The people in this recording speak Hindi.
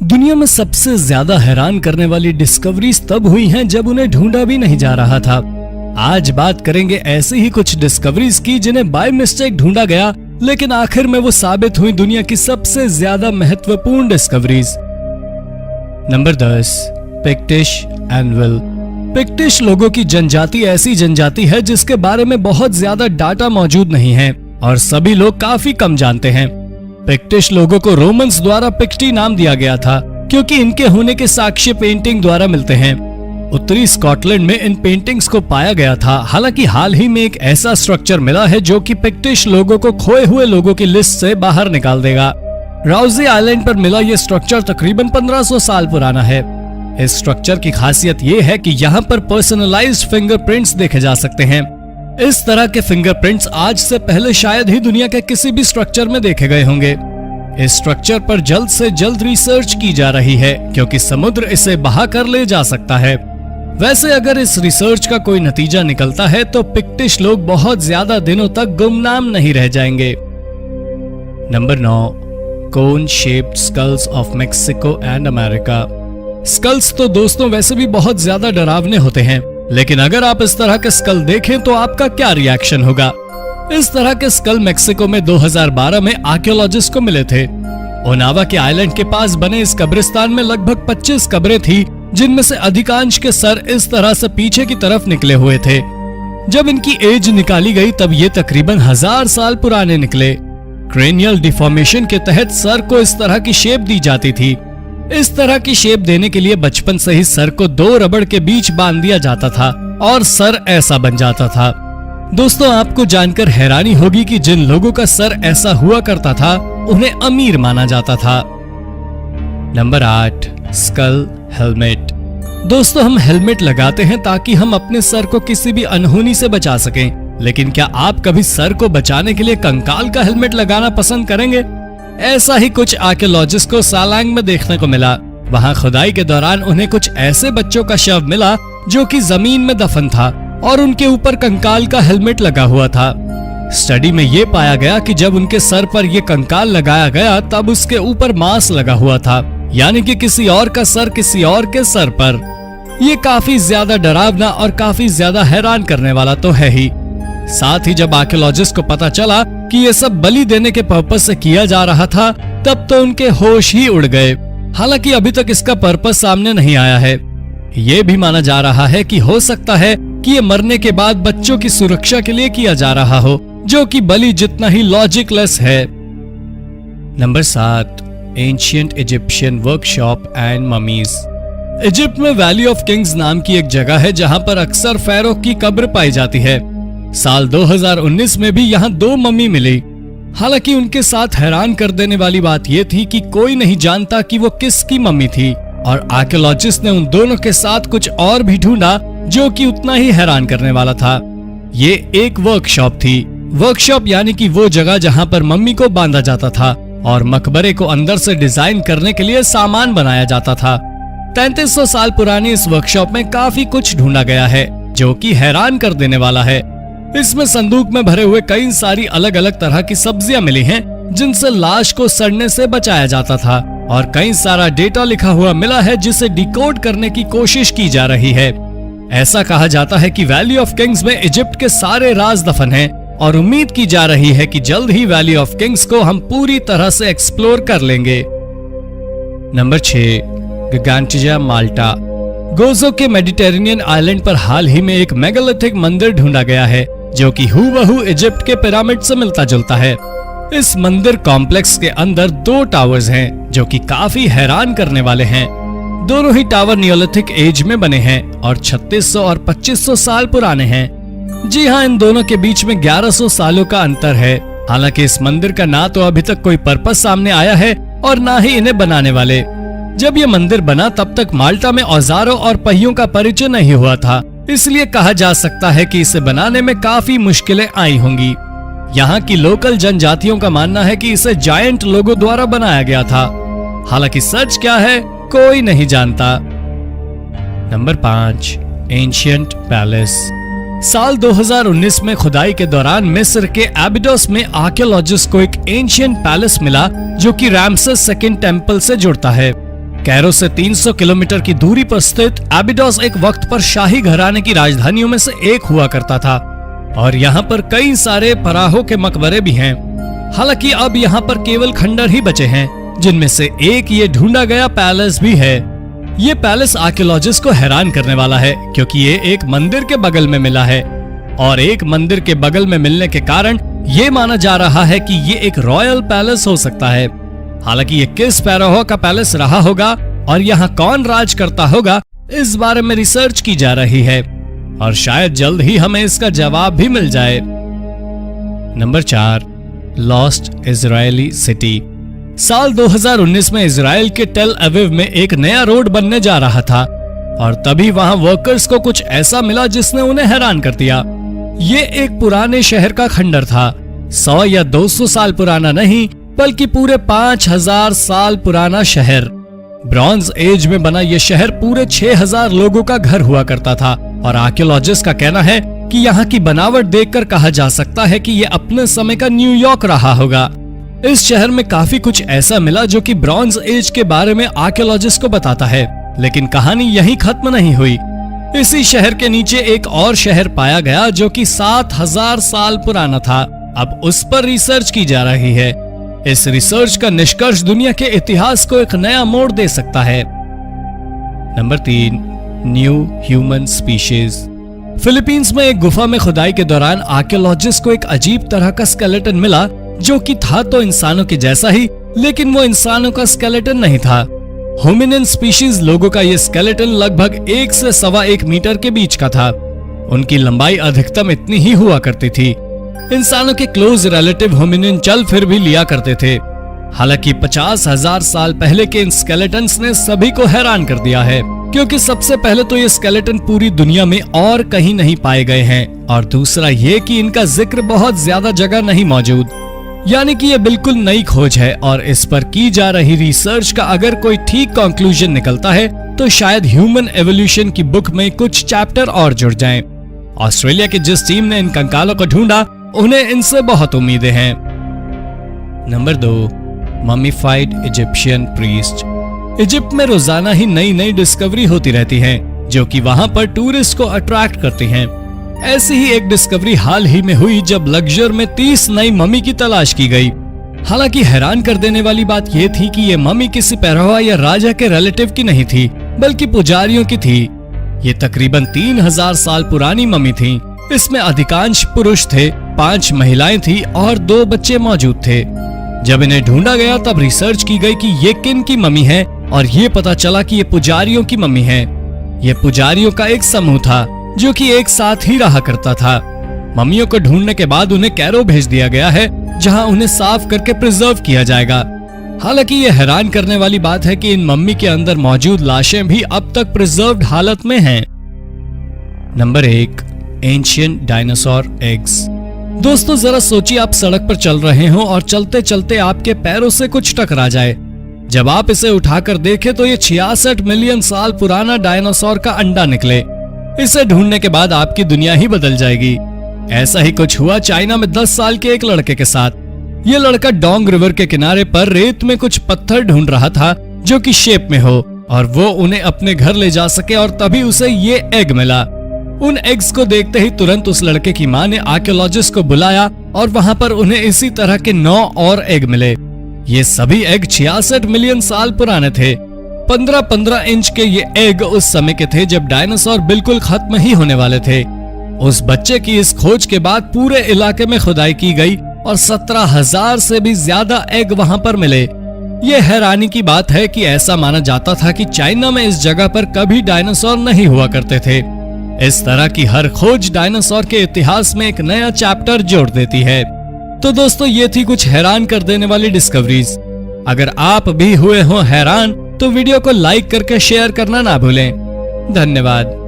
दुनिया में सबसे ज्यादा हैरान करने वाली डिस्कवरीज तब हुई हैं जब उन्हें ढूंढा भी नहीं जा रहा था। आज बात करेंगे ऐसी ही कुछ डिस्कवरीज की जिन्हें बाय मिस्टेक ढूंढा गया, लेकिन आखिर में वो साबित हुई दुनिया की सबसे ज्यादा महत्वपूर्ण discoveries. Number 10, Pictish anvil. Pictish लोगों की जनजाति ऐसी जनजाति है जिसके बारे में बहुत ज्यादा डाटा मौजूद नहीं है और सभी लोग काफी कम जानते हैं। पिक्टिश लोगों को रोमन्स द्वारा पिक्टी नाम दिया गया था क्योंकि इनके होने के साक्ष्य पेंटिंग द्वारा मिलते हैं। उत्तरी स्कॉटलैंड में इन पेंटिंग्स को पाया गया था। हालांकि हाल ही में एक ऐसा स्ट्रक्चर मिला है जो कि पिक्टिश लोगों को खोए हुए लोगों की लिस्ट से बाहर निकाल देगा। राउजी आइलैंड पर मिला ये स्ट्रक्चर तकरीबन 1500 साल पुराना है। इस स्ट्रक्चर की खासियत ये है कि यहाँ पर पर्सनलाइज्ड फिंगरप्रिंट्स देखे जा सकते हैं। इस तरह के फिंगरप्रिंट्स आज से पहले शायद ही दुनिया के किसी भी स्ट्रक्चर में देखे गए होंगे। इस स्ट्रक्चर पर जल्द से जल्द रिसर्च की जा रही है क्योंकि समुद्र इसे बहा कर ले जा सकता है। वैसे अगर इस रिसर्च का कोई नतीजा निकलता है तो पिक्टिश लोग बहुत ज्यादा दिनों तक गुमनाम नहीं रह जाएंगे। Number 9, cone shaped skulls of Mexico and America. Skulls तो दोस्तों वैसे भी बहुत ज्यादा डरावने होते हैं, लेकिन अगर आप इस तरह के स्कल देखें तो आपका क्या रिएक्शन होगा। इस तरह के स्कल मेक्सिको में 2012 में आर्कियोलॉजिस्ट को मिले थे। ओनावा के आइलैंड के पास बने इस कब्रिस्तान में लगभग 25 कब्रें थी, जिनमें से अधिकांश के सर इस तरह से पीछे की तरफ निकले हुए थे। जब इनकी एज निकाली गई तब ये तकरीबन 1000 साल पुराने निकले। क्रेनियल डिफॉर्मेशन के तहत सर को इस तरह की शेप दी जाती थी। इस तरह की शेप देने के लिए बचपन से ही सर को 2 रबड़ के बीच बांध दिया जाता था और सर ऐसा बन जाता था। दोस्तों आपको जानकर हैरानी होगी कि जिन लोगों का सर ऐसा हुआ करता था उन्हें अमीर माना जाता था। Number 8, skull helmet. दोस्तों हम हेलमेट लगाते हैं ताकि हम अपने सर को किसी भी अनहोनी से बचा सकें, लेकिन क्या आप कभी सर को बचाने के लिए कंकाल का हेलमेट लगाना पसंद करेंगे? ऐसा ही कुछ आर्कियोलॉजिस्ट को सालांग में देखने को मिला। वहां खुदाई के दौरान उन्हें कुछ ऐसे बच्चों का शव मिला जो कि जमीन में दफन था और उनके ऊपर कंकाल का हेलमेट लगा हुआ था। स्टडी में ये पाया गया कि जब उनके सर पर यह कंकाल लगाया गया तब उसके ऊपर मांस लगा हुआ था, यानी कि किसी और का सर किसी और के सर पर। ये काफी ज्यादा डरावना और काफी ज्यादा हैरान करने वाला तो है ही। साथ ही जब आर्कियोलॉजिस्ट को पता चला कि ये सब बलि देने के पर्पस से किया जा रहा था तब तो उनके होश ही उड़ गए। हालांकि अभी तक इसका पर्पस सामने नहीं आया है। ये भी माना जा रहा है कि हो सकता है कि ये मरने के बाद बच्चों की सुरक्षा के लिए किया जा रहा हो, जो कि बलि जितना ही लॉजिकलेस है। Number 7, ancient Egyptian workshop and mummies. Egypt में वैली ऑफ किंग्स नाम की एक जगह है जहां पर अक्सर फैरो की कब्र पाई जाती है। साल 2019 में भी यहाँ 2 मम्मी मिली। हालांकि उनके साथ हैरान कर देने वाली बात यह थी कि कोई नहीं जानता कि वो किसकी मम्मी थी और आर्कियोलॉजिस्ट ने उन दोनों के साथ कुछ और भी ढूंढा जो कि उतना ही हैरान करने वाला था। ये एक वर्कशॉप थी। वर्कशॉप यानी कि वो जगह जहाँ पर मम्मी को बांधा जाता था और मकबरे को अंदर से डिजाइन करने के लिए सामान बनाया जाता था। 3300 साल पुरानी इस वर्कशॉप में काफी कुछ ढूंढा गया है जो कि हैरान कर देने वाला है। इसमें संदूक में भरे हुए कई सारी अलग अलग तरह की सब्जियां मिली हैं जिनसे लाश को सड़ने से बचाया जाता था और कई सारा डेटा लिखा हुआ मिला है जिसे डिकोड करने की कोशिश की जा रही है। ऐसा कहा जाता है कि वैली ऑफ किंग्स में इजिप्ट के सारे राज दफन हैं और उम्मीद की जा रही है कि जल्द ही वैली ऑफ किंग्स को हम पूरी तरह से एक्सप्लोर कर लेंगे। नंबर 6, गिगांटिया माल्टा। गोजो के मेडिटेरेनियन आइलैंड पर हाल ही में एक मेगालिथिक मंदिर ढूंढा गया है जो कि हूबहू इजिप्ट के पिरामिड से मिलता जुलता है। इस मंदिर कॉम्प्लेक्स के अंदर 2 टावर्स हैं जो कि काफी हैरान करने वाले हैं। दोनों ही टावर नियोलिथिक एज में बने हैं और 3600 और 2500 साल पुराने हैं। जी हाँ, इन दोनों के बीच में 1100 सालों का अंतर है। हालांकि इस मंदिर का ना तो अभी तक कोई पर्पस सामने आया है और ना ही इन्हें बनाने वाले। जब ये मंदिर बना तब तक माल्टा में औजारों और पहियों का परिचय नहीं हुआ था, इसलिए कहा जा सकता है कि इसे बनाने में काफी मुश्किलें आई होंगी। यहाँ की लोकल जनजातियों का मानना है कि इसे जायंट लोगों द्वारा बनाया गया था। हालांकि सच क्या है कोई नहीं जानता। Number 5, ancient palace. साल 2019 में खुदाई के दौरान मिस्र के एबिडोस में आर्कियोलॉजिस्ट को एक एंशिएंट पैलेस मिला जो कि रामसेस सेकंड टेम्पल से जुड़ता है। कैरो से 300 किलोमीटर की दूरी पर स्थित एबिडोस एक वक्त पर शाही घराने की राजधानियों में से एक हुआ करता था और यहाँ पर कई सारे फराहों के मकबरे भी हैं। हालांकि अब यहाँ पर केवल खंडर ही बचे हैं, जिनमें से एक ये ढूंढा गया पैलेस भी है। ये पैलेस आर्कियोलॉजिस्ट को हैरान करने वाला है, क्योंकि ये एक मंदिर के बगल में मिला है और एक मंदिर के बगल में मिलने के कारण ये माना जा रहा है कि ये एक रॉयल पैलेस हो सकता है। हालांकि ये किस पैराहो का पैलेस रहा होगा और यहाँ कौन राज करता होगा, इस बारे में रिसर्च की जा रही है और शायद जल्द ही हमें इसका जवाब भी मिल जाए। Number 4, lost Israeli city. साल 2019 में इजराइल के टेल अवीव में एक नया रोड बनने जा रहा था और तभी वहां वर्कर्स को कुछ ऐसा मिला जिसने उन्हें हैरान कर दिया। ये एक पुराने शहर का खंडर था, 100 या 200 साल पुराना नहीं, बल्कि पूरे 5000 साल पुराना शहर। ब्रॉन्ज एज में बना यह शहर पूरे 6000 लोगों का घर हुआ करता था और आर्कियोलॉजिस्ट का कहना है कि यहाँ की बनावट देखकर कहा जा सकता है कि यह अपने समय का न्यूयॉर्क रहा होगा। इस शहर में काफी कुछ ऐसा मिला जो कि ब्रॉन्ज एज के बारे में आर्कियोलॉजिस्ट को बताता है, लेकिन कहानी यहीं खत्म नहीं हुई। इसी शहर के नीचे एक और शहर पाया गया जो कि 7000 साल पुराना था। अब उस पर रिसर्च की जा रही है। इस रिसर्च का निष्कर्ष दुनिया के इतिहास को एक नया मोड़ दे सकता है। Number 3, new human species. Philippines में एक गुफा में खुदाई के दौरान आर्कियोलॉजिस्ट को एक अजीब तरह का स्केलेटन मिला जो कि था तो इंसानों के जैसा ही, लेकिन वो इंसानों का स्केलेटन नहीं था। होमिनिन स्पीशीज लोगों का ये स्केलेटन लगभग 1 से 1.25 मीटर के बीच का था। उनकी लंबाई अधिकतम इतनी ही हुआ करती थी। इंसानों के क्लोज रिलेटिव होमिनिन चल फिर भी लिया करते थे। हालांकि 50,000 साल पहले के इन स्केलेटन्स ने सभी को हैरान कर दिया है, क्योंकि सबसे पहले तो ये स्केलेटन पूरी दुनिया में और कहीं नहीं पाए गए हैं और दूसरा ये कि इनका जिक्र बहुत ज्यादा जगह नहीं मौजूद। यानी कि ये बिल्कुल नई खोज है और इस पर की जा रही रिसर्च का अगर कोई ठीक कंक्लूजन निकलता है तो शायद ह्यूमन एवोल्यूशन की बुक में कुछ चैप्टर और जुड़ जाएं। ऑस्ट्रेलिया की जिस टीम ने इन कंकालों को ढूंढा, उन्हें इनसे बहुत उम्मीदें हैं। Number 2, mummified Egyptian priest. Egypt में रोजाना ही नई नई डिस्कवरी होती रहती है जो कि वहां पर टूरिस्ट को अट्रैक्ट करती हैं। ऐसी ही एक डिस्कवरी हाल ही में हुई जब लग्जर में 30 नई मम्मी की तलाश की गई। हालांकि हैरान कर देने वाली बात यह थी कि ये मम्मी किसी पैरवा या राजा के रिलेटिव की नहीं थी, बल्कि पुजारियों की थी। ये तकरीबन 3000 साल पुरानी मम्मी थी। इसमें अधिकांश पुरुष थे, 5 महिलाएं थी और 2 बच्चे मौजूद थे। जब इन्हें ढूंढा गया तब रिसर्च की गई कि ये किन की मम्मी है और ये पता चला कि ये पुजारियों की मम्मी है। ये पुजारियों का एक समूह था जो कि एक साथ ही रहा करता था। मम्मियों को ढूंढने के बाद उन्हें कैरो भेज दिया गया है, जहां उन्हें साफ करके प्रिजर्व किया जाएगा। हालांकि ये हैरान करने वाली बात है कि इन मम्मी के अंदर मौजूद लाशें भी अब तक प्रिजर्व्ड हालत में हैं। Number 1, ancient dinosaur eggs. दोस्तों जरा सोचिए, आप सड़क पर चल रहे हो और चलते चलते आपके पैरों से कुछ टकरा जाए। जब आप इसे उठाकर देखें तो ये 66 मिलियन साल पुराना डायनासोर का अंडा निकले। इसे ढूंढने के बाद आपकी दुनिया ही बदल जाएगी। ऐसा ही कुछ हुआ चाइना में 10 साल के एक लड़के के साथ। ये लड़का डोंग रिवर के किनारे पर रेत में कुछ पत्थर ढूंढ रहा था जो कि शेप में हो और वो उन्हें अपने घर ले जा सके, और तभी उसे ये एग मिला। उन एग्स को देखते ही तुरंत उस लड़के की मां ने आर्कियोलॉजिस्ट को बुलाया और वहां पर उन्हें इसी तरह के 9 और एग मिले। ये सभी एग 66 मिलियन साल पुराने थे। 15-15 इंच के ये एग उस समय के थे जब डायनासोर बिल्कुल खत्म ही होने वाले थे। उस बच्चे की इस खोज के बाद पूरे इलाके में खुदाई की गई और 17,000 से भी ज्यादा एग वहां पर मिले। ये हैरानी की बात है कि ऐसा माना जाता था कि चाइना में इस जगह पर कभी डायनासोर नहीं हुआ करते थे। इस तरह की हर खोज डायनासोर के इतिहास में एक नया चैप्टर जोड़ देती है। तो दोस्तों ये थी कुछ हैरान कर देने वाली डिस्कवरीज। अगर आप भी हुए हो हैरान तो वीडियो को लाइक करके शेयर करना ना भूलें। धन्यवाद।